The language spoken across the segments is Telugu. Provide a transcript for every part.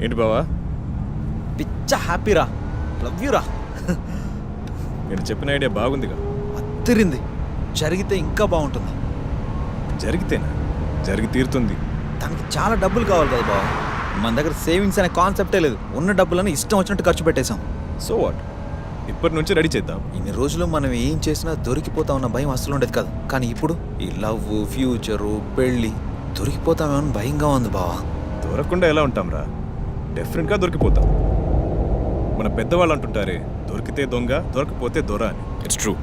ఏంటి బావా? పిచ్చ హ్యాపీరా, లవ్ యూరా. నేను చెప్పిన ఐడియా బాగుందిగా. అత్తిరింది. జరిగితే ఇంకా బాగుంటుంది. జరిగితేనా? జరిగి తీరుతుంది. దానికి చాలా డబ్బులు కావాలి కదా బావ. మన దగ్గర సేవింగ్స్ అనే కాన్సెప్టే లేదు. ఉన్న డబ్బులను ఇష్టం వచ్చినట్టు ఖర్చు పెట్టేశాం. సో వాట్, ఇప్పటి నుంచి రెడీ చేద్దాం. ఇన్ని రోజులు మనం ఏం చేసినా దొరికిపోతా ఉన్న భయం అస్సలు ఉండేది కాదు. కానీ ఇప్పుడు ఈ లవ్, ఫ్యూచరు, పెళ్ళి దొరికిపోతామేమని భయంగా ఉంది బావా. దొరకకుండా ఎలా ఉంటాంరా? డెఫినెట్గా దొరికిపోతాం. మన పెద్దవాళ్ళు అంటుంటారే, దొరికితే దొంగ, దొరకపోతే దొర అని. It's true.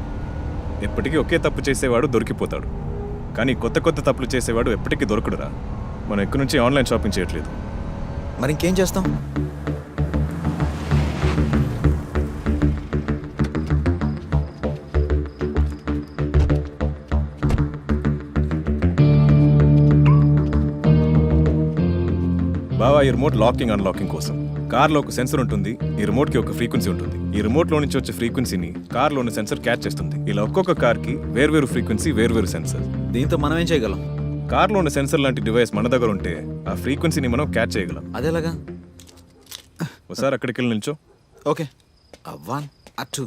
ఎప్పటికీ ఒకే తప్పు చేసేవాడు దొరికిపోతాడు, కానీ కొత్త కొత్త తప్పులు చేసేవాడు ఎప్పటికీ దొరకడురా. మనం ఎక్కడి నుంచి ఆన్లైన్ షాపింగ్ చేయట్లేదు. మరి ఇంకేం చేస్తాం? బావా, ఈ రిమోట్ లాకింగ్ అన్లాకింగ్ కోసం. కార్లో ఒక సెన్సర్ ఉంటుంది, ఈ రిమోట్కి ఒక ఫ్రీక్వెన్సీ ఉంటుంది. ఈ రిమోట్లో నుంచి వచ్చే ఫ్రీక్వెన్సీని కార్లో ఉన్న సెన్సర్ క్యాచ్ చేస్తుంది. ఇలా ఒక్కొక్క కార్కి వేర్వేరు ఫ్రీక్వెన్సీ, వేర్వేరు సెన్సర్. దీంతో మనం ఏం చేయగలం? కార్లో ఉన్న సెన్సర్ లాంటి డివైస్ మన దగ్గర ఉంటే ఆ ఫ్రీక్వెన్సీని మనం క్యాచ్ చేయగలం. అదేలాగా? ఒకసారి అక్కడికి వెళ్ళి నిల్చో. Okay. 1, 2,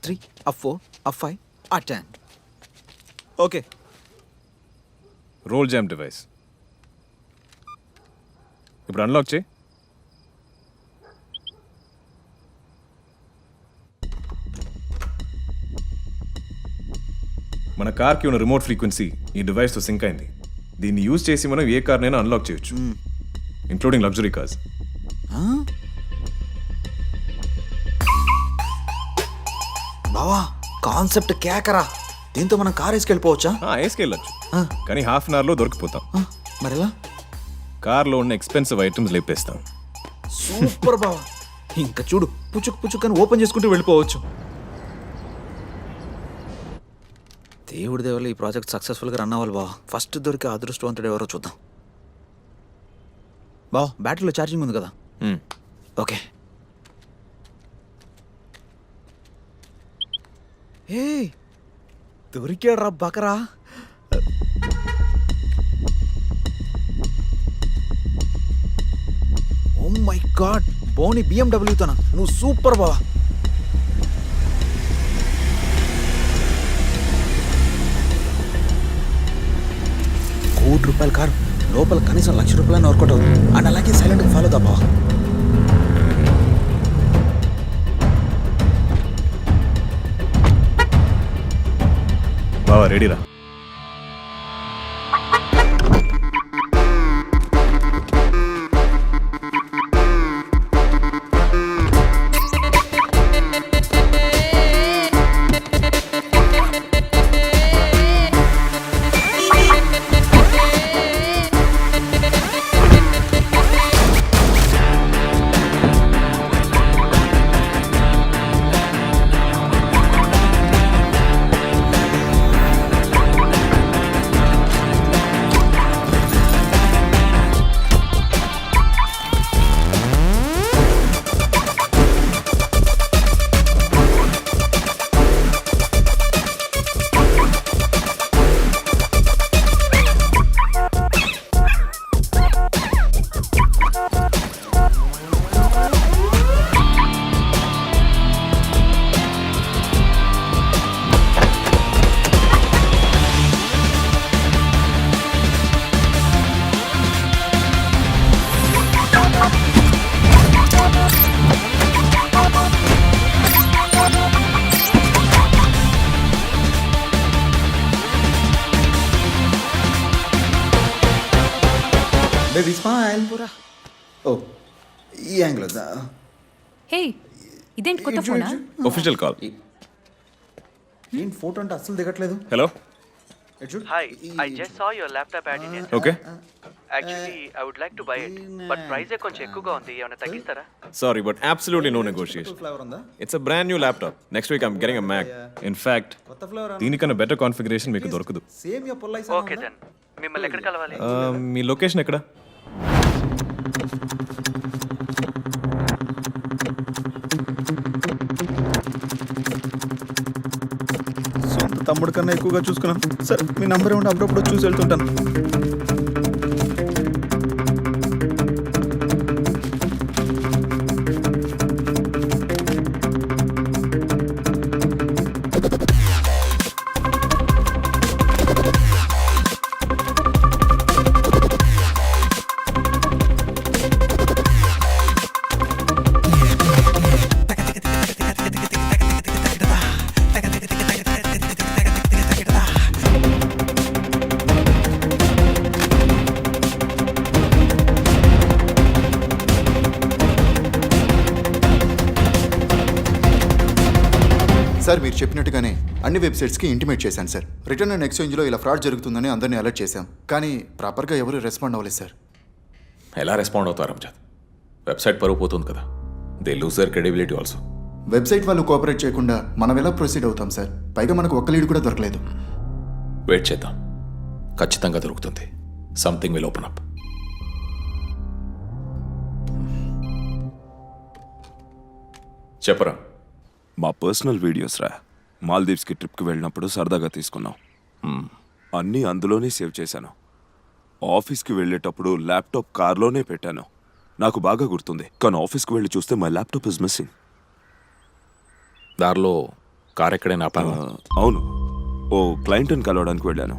3, 4, 5, 10. Okay. Roll jam device. ఇప్పుడు అన్లాక్ చేయి. మన కార్కి ఉన్న రిమోట్ ఫ్రీక్వెన్సీ ఈ డివైస్తో సింక్ అయింది. దీన్ని యూజ్ చేసి మనం ఏ కార్నైనా అన్లాక్ చేయొచ్చు, ఇంక్లూడింగ్ లగ్జరీ కార్స్. బావా, కాన్సెప్ట్ కేకరా. దీంతో మనం కార్ వేసుకెళ్ళిపోవచ్చా? వేసుకెళ్ళచ్చు, కానీ హాఫ్ అన్ అవర్లో దొరికిపోతాం. మరెలా? కార్లో ఉన్న ఎక్స్పెన్సివ్ ఐటమ్స్ లేపేస్తాం. సూపర్ బావా. ఇంకా చూడు, పుచ్చుకు పుచ్చుకు అని ఓపెన్ చేసుకుంటూ వెళ్ళిపోవచ్చు. దేవుడి దేవుళ్ళు ఈ ప్రాజెక్ట్ సక్సెస్ఫుల్గా రన్ అవ్వాలి బావా. ఫస్ట్ దొరికే అదృష్టవంతుడు ఎవరో చూద్దాం. బావా, బ్యాటరీలో ఛార్జింగ్ ఉంది కదా? ఓకే. ఏ దొరికాడు రా బకరా. ఓ మై గాడ్, బోని BMW తోనా? నువ్వు సూపర్ బావా. ₹1,00,000 కారు, లోపల కనీసం ₹1,00,000 వర్కౌట్ అవుతుంది. అండ్ అలాగే సైలెంట్గా ఫాలో అవుతా బావా. బావా, రెడీరా? Baby smile. ఓ, ఈ యాంగిల్. హే, ఇదేంటి కొత్త ఫోనా? Official call. ఏంటి ఫోటో అంటే అస్సలు దిగట్లేదు. Hello. Hi, I just saw your laptop ad in it. Okay. Actually, I would like to buy it, but price కొంచెం ఎక్కువగా ఉంది. ఏమైనా తగ్గిస్తారా? Sorry, but absolutely no negotiation. Flavour ఉందా? It's a brand new laptop. Next week I'm getting a Mac. In fact, కొత్త ఫ్లేవర్. దీనికన్నా బెటర్ కాన్ఫిగరేషన్ మీకు దొరకదు. సేమ్ యా పొల్లైస్. Okay then. మిమ్మల్ని ఎక్కడ కలవాలి? మీ లొకేషన్ ఎక్కడ? సొంత తమ్ముడు కన్నా ఎక్కువగా చూసుకున్నాను. సరే, మీ నంబర్ ఏమంటే అప్పుడప్పుడు చూసి వెళ్తుంటాను. సార్ మీరు చెప్పినట్టుగానే అన్ని వెబ్సైట్స్కి ఇంటిమేట్ చేశాను సార్. రిటర్న్ అండ్ ఎక్స్చేంజ్లో ఇలా ఫ్రాడ్ జరుగుతుందని అందరినీ అలర్ట్ చేశాం. కానీ ప్రాపర్గా ఎవరు రెస్పాండ్ అవ్వలేదు సార్. ఎలా రెస్పాండ్ అవుతారు అంజద్? వెబ్సైట్ పరువు పోతుంది కదా. They lose there credibility also. Website వాళ్ళు కోఆపరేట్ చేయకుండా మనం ఎలా ప్రొసీడ్ అవుతాం సార్? పైగా మనకు ఒక్క లీడ్ కూడా దొరకలేదు. వెయిట్ చేద్దాం, ఖచ్చితంగా దొరుకుతుంది. Something will open up. చెప్పరా. మా పర్సనల్ వీడియోస్ రా. మాల్దీవ్స్కి ట్రిప్కి వెళ్ళినప్పుడు సరదాగా తీసుకున్నాం. అన్నీ అందులోనే సేవ్ చేశాను. ఆఫీస్కి వెళ్ళేటప్పుడు ల్యాప్టాప్ కార్లోనే పెట్టాను. నాకు బాగా గుర్తుంది. కానీ ఆఫీస్కి వెళ్ళి చూస్తే మై ల్యాప్టాప్ ఇస్ మిస్సింగ్. దారిలో కార్ ఎక్కడైనా ఆపావా? అవును, ఓ క్లయింట్ని కలవడానికి వెళ్ళాను.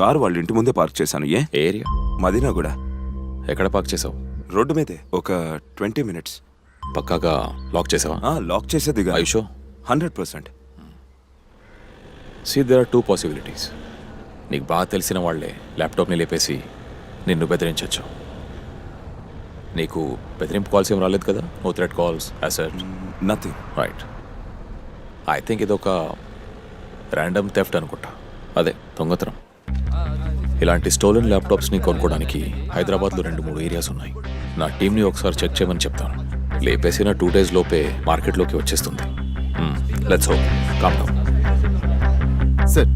కార్ వాళ్ళ ఇంటి ముందే పార్క్ చేశాను. ఏ ఏరియా? మదీనా కూడా. ఎక్కడ పార్క్ చేసావు? రోడ్డు మీదే. ఒక 20 minutes. పక్కాగా లాక్ చేసావా? లాక్ చేసేదిగా. ఐషో 100%. See there are 2 possibilities. నీకు బాగా తెలిసిన వాళ్లే ల్యాప్టాప్ని లేపేసి నిన్ను బెదిరించవచ్చు. నీకు బెదిరింపు కాల్స్ ఏం రాలేదు కదా? No threat calls asset? Nothing. Right. I think ఇదొక ర్యాండమ్ థెఫ్ట్ అనుకుంటా. అదే దొంగతనం. ఇలాంటి స్టోలెన్ ల్యాప్టాప్స్ని కొనుక్కోవడానికి హైదరాబాద్లో 2-3 ఏరియాస్ ఉన్నాయి. నా టీంని ఒకసారి చెక్ చేయమని చెప్తాను. లేపేసిన 2 days లోపే మార్కెట్లోకి వచ్చేస్తుంది. Let's hope. Calm down. Sir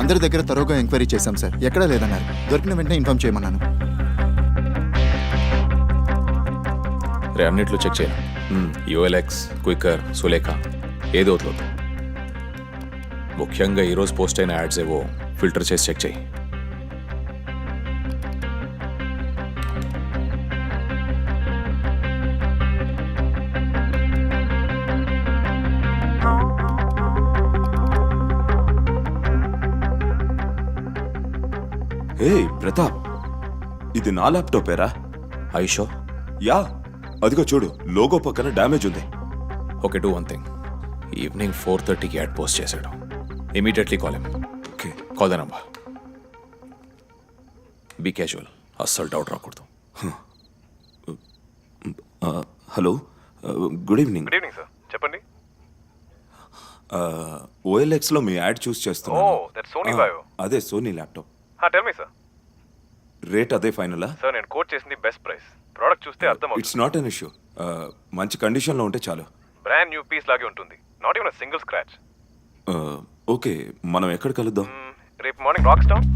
అందరి దగ్గర తరోగా ఎంక్వైరీ చేశాం సార్. ఎక్కడా లేదన్నారు. దొరికిన వెంటనే ఇన్ఫార్మ్ చేయమన్నాను. రే అన్నిట్లో చెక్ చేయను. యూఎల్ఎక్స్, క్విక్కర్, సులేఖ ఏదో వదలొద్దు. ముఖ్యంగా ఈరోజు పోస్ట్ అయిన యాడ్స్ ఏవో ఫిల్టర్ చేసి చెక్ చేయి. హే ప్రతాప్, ఇది నా ల్యాప్టాపేరా? ఐషో? యా, అదిగో చూడు, లోగో పక్కన డ్యామేజ్ ఉంది. Okay, do one thing. Evening 4:30కి యాడ్ పోస్ట్ చేశాడు. Immediately call him. Okay, call the number. Be casual, అస్సలు డౌట్ రాకూడదు. Hello, good evening. Good evening sir, చెప్పండి. ఓఎల్ఎక్స్లో మీ యాడ్ చూస్ చేస్తున్నాను. That Sony VAIO. అదే Sony laptop. Tell me sir. Rate అదే ఫైనలా? సార్ నేను కోట్ చేసింది బెస్ట్ ప్రైస్. ప్రోడక్ట్ చూస్తే అర్థం అవుతుంది. It's not an issue. మంచి కండిషన్లో ఉంటే చాలు. బ్రాండ్ న్యూ పీస్ లాగే ఉంటుంది. Not even single scratch. Okay, మనం ఎక్కడ కలుద్దాం? రేపు morning rocks town.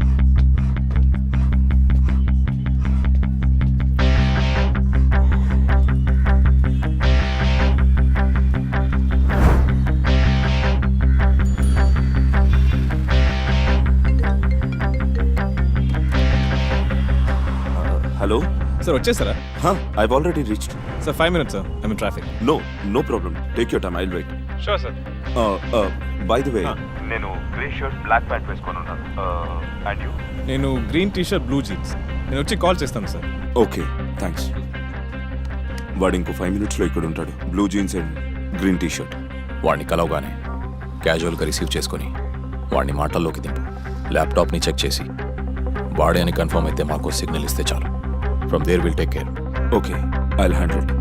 Hello sir వచ్చేసారా? I already reached. Sir 5 minutes sir, I mean traffic. No problem, take your time, I'll wait. Sure sir. By the way, నేను గ్రే షర్ట్ బ్లాక్ ప్యాంట్ వేసుకొని ఉన్నాను. And you? నేను గ్రీన్ టీ-షర్ట్ బ్లూ జీన్స్. నేను వచ్చి కాల్ చేస్తాను సార్. Okay thanks. వాడు ఇంకో 5 minutesలో ఇక్కడ ఉంటాడు. Blue jeans and green T shirt. వాడిని కలవగానే క్యాజువల్గా రిసీవ్ చేసుకొని వాడిని మాటల్లోకి దింపు. ల్యాప్టాప్ని చెక్ చేసి వాడే అని కన్ఫర్మ్ అయితే మాకు సిగ్నల్ ఇస్తే చాలు. From there will take care. Okay, I'll handle it.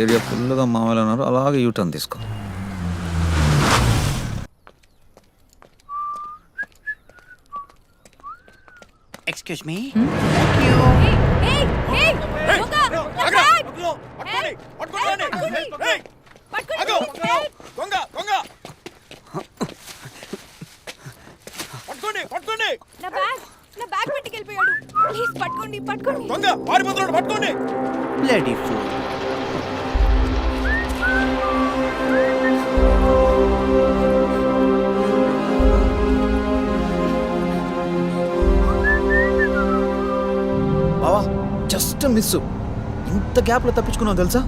Area ఫుల్గా మామూలు అన్నారు. అలాగే యూటర్న్ తీసుకో. Excuse me? Bloody fool. బావా జస్ట్ మిస్. ఇంత గ్యాప్లో తప్పించుకున్నావు తెలుసా?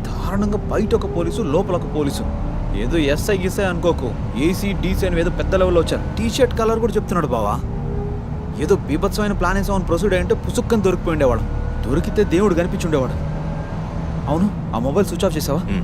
దారుణంగా బయట ఒక పోలీసు, లోపల ఒక పోలీసు. ఏదో ఎస్ఐ గిస్ఐ అనుకోకు, ఏసీ డీసీ అని ఏదో పెద్ద లెవెల్లో వచ్చారు. టీ-షర్ట్ కలర్ కూడా చెప్తున్నాడు బావా. ఏదో బీభత్సమైన ప్లాన్ వేసామని ప్రొసీడ్ అయ్యంటే పుసుక్కని దొరికిపోయిండేవాడు. దొరికితే దేవుడు కనిపించుండేవాడు. అవును ఆ మొబైల్ స్విచ్ ఆఫ్ చేసావా మ్.